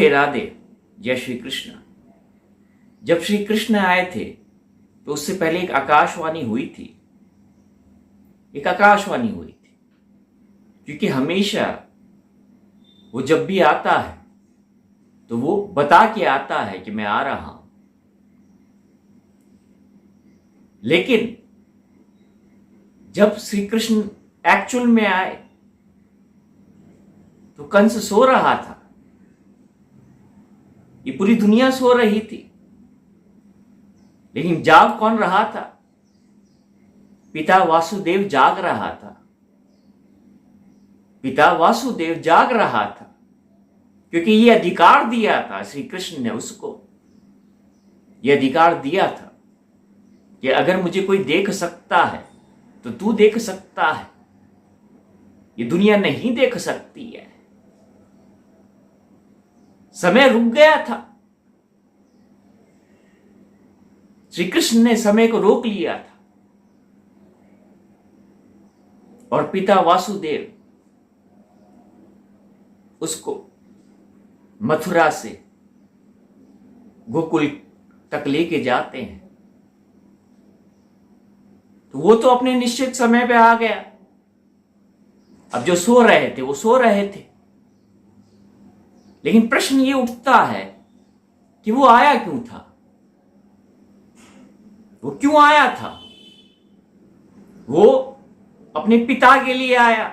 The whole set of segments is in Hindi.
राधे राधे, जय श्री कृष्ण। जब श्री कृष्ण आए थे तो उससे पहले एक आकाशवाणी हुई थी, क्योंकि हमेशा वो जब भी आता है तो वो बता के आता है कि मैं आ रहा हूं। लेकिन जब श्री कृष्ण एक्चुअल में आए तो कंस सो रहा था, ये पूरी दुनिया सो रही थी, लेकिन जाग कौन रहा था? पिता वासुदेव जाग रहा था। पिता वासुदेव जाग रहा था क्योंकि ये अधिकार दिया था श्री कृष्ण ने उसको। ये अधिकार दिया था कि अगर मुझे कोई देख सकता है तो तू देख सकता है, ये दुनिया नहीं देख सकती है। समय रुक गया था, श्री कृष्ण ने समय को रोक लिया था और पिता वासुदेव उसको मथुरा से गोकुल तक लेके जाते हैं। तो वो तो अपने निश्चित समय पे आ गया। अब जो सो रहे थे वो सो रहे थे, लेकिन प्रश्न ये उठता है कि वो आया क्यों था? वो क्यों आया था? वो अपने पिता के लिए आया,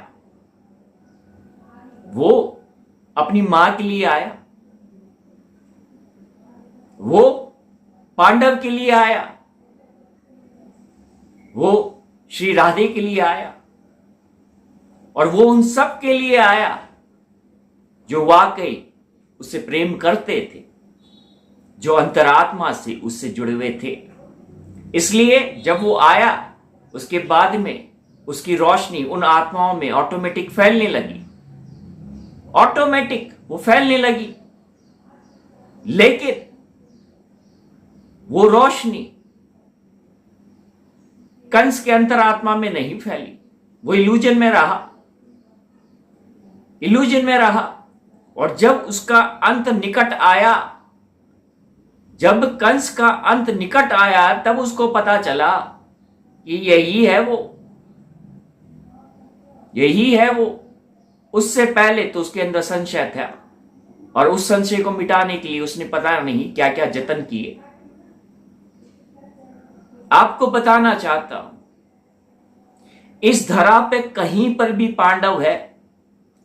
वो अपनी मां के लिए आया, वो पांडव के लिए आया, वो श्री राधे के लिए आया, और वो उन सब के लिए आया जो वाकई उससे प्रेम करते थे, जो अंतरात्मा से उससे जुड़े हुए थे। इसलिए जब वो आया उसके बाद में उसकी रोशनी उन आत्माओं में ऑटोमेटिक फैलने लगी, वो फैलने लगी। लेकिन वो रोशनी कंस के अंतरात्मा में नहीं फैली, वो इल्यूजन में रहा। और जब उसका अंत निकट आया, जब कंस का अंत निकट आया, तब उसको पता चला कि यही है वो। उससे पहले तो उसके अंदर संशय था, और उस संशय को मिटाने के लिए उसने पता नहीं क्या क्या जतन किए। आपको बताना चाहता हूं, इस धरा पे कहीं पर भी पांडव है,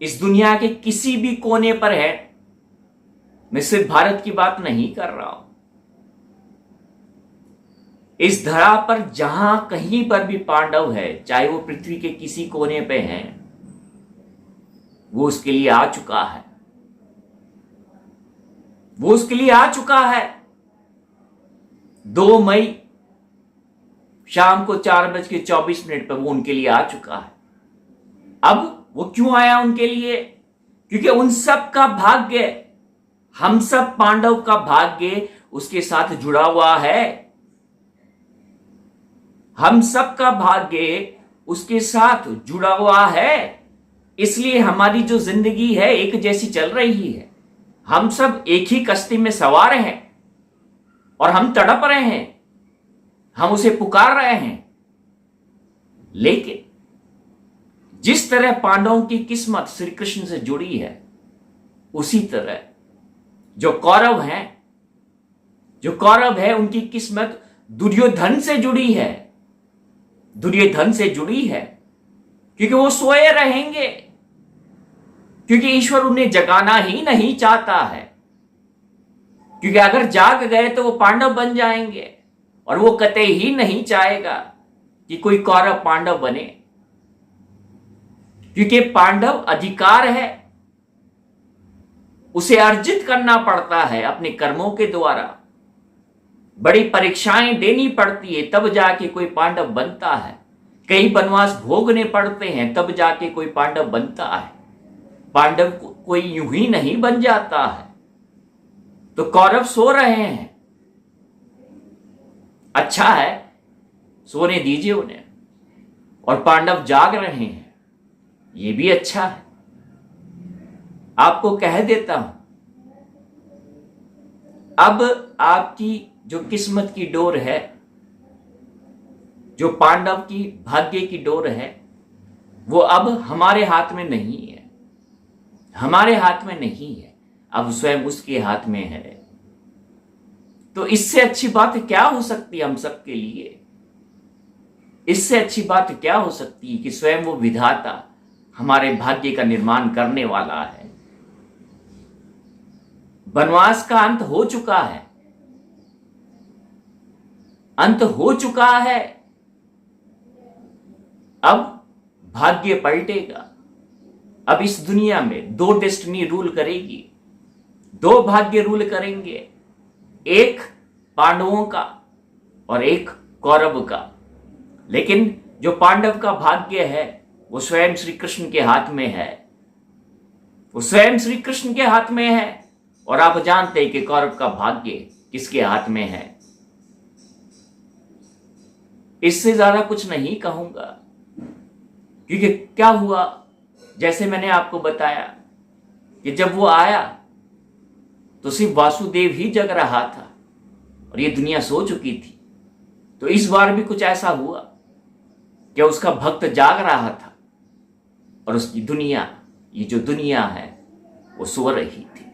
इस दुनिया के किसी भी कोने पर है। मैं सिर्फ भारत की बात नहीं कर रहा हूं, इस धरा पर जहां कहीं पर भी पांडव है, चाहे वो पृथ्वी के किसी कोने पे हैं, वो उसके लिए आ चुका है। 2 मई शाम को 4:24 पर वो उनके लिए आ चुका है। अब वो क्यों आया उनके लिए? क्योंकि उन सब का भाग्य, हम सब पांडव का भाग्य उसके साथ जुड़ा हुआ है। हम सब का भाग्य उसके साथ जुड़ा हुआ है। इसलिए हमारी जो जिंदगी है एक जैसी चल रही है। हम सब एक ही कश्ती में सवार हैं और हम तड़प रहे हैं, हम उसे पुकार रहे हैं। लेकिन जिस तरह पांडवों की किस्मत श्री कृष्ण से जुड़ी है, उसी तरह जो कौरव है उनकी किस्मत दुर्योधन से जुड़ी है। क्योंकि वो सोए रहेंगे, क्योंकि ईश्वर उन्हें जगाना ही नहीं चाहता है। क्योंकि अगर जाग गए तो वो पांडव बन जाएंगे, और वो कतई ही नहीं चाहेगा कि कोई कौरव पांडव बने। क्योंकि पांडव अधिकार है, उसे अर्जित करना पड़ता है अपने कर्मों के द्वारा। बड़ी परीक्षाएं देनी पड़ती है, तब जाके कोई पांडव बनता है। कई वनवास भोगने पड़ते हैं, तब जाके कोई पांडव बनता है। पांडव कोई यूं ही नहीं बन जाता है। तो कौरव सो रहे हैं, अच्छा है, सोने दीजिए उन्हें। और पांडव जाग रहे हैं, ये भी अच्छा है। आपको कह देता हूं, अब आपकी जो किस्मत की डोर है, जो पांडव की भाग्य की डोर है, वो अब हमारे हाथ में नहीं है, हमारे हाथ में नहीं है, अब स्वयं उसके हाथ में है। तो इससे अच्छी बात क्या हो सकती है हम सबके लिए? इससे अच्छी बात क्या हो सकती है कि स्वयं वो विधाता हमारे भाग्य का निर्माण करने वाला है। वनवास का अंत हो चुका है, अंत हो चुका है। अब भाग्य पलटेगा। अब इस दुनिया में दो डेस्टिनी रूल करेगी, दो भाग्य रूल करेंगे, एक पांडवों का और एक कौरव का। लेकिन जो पांडव का भाग्य है वो स्वयं श्री कृष्ण के हाथ में है, वो स्वयं श्री कृष्ण के हाथ में है। और आप जानते हैं कि कौरव का भाग्य किसके हाथ में है। इससे ज्यादा कुछ नहीं कहूंगा, क्योंकि क्या हुआ, जैसे मैंने आपको बताया कि जब वो आया तो सिर्फ वासुदेव ही जग रहा था और ये दुनिया सो चुकी थी। तो इस बार भी कुछ ऐसा हुआ कि उसका भक्त जाग रहा था और उसकी दुनिया, ये जो दुनिया है, वो सो रही थी।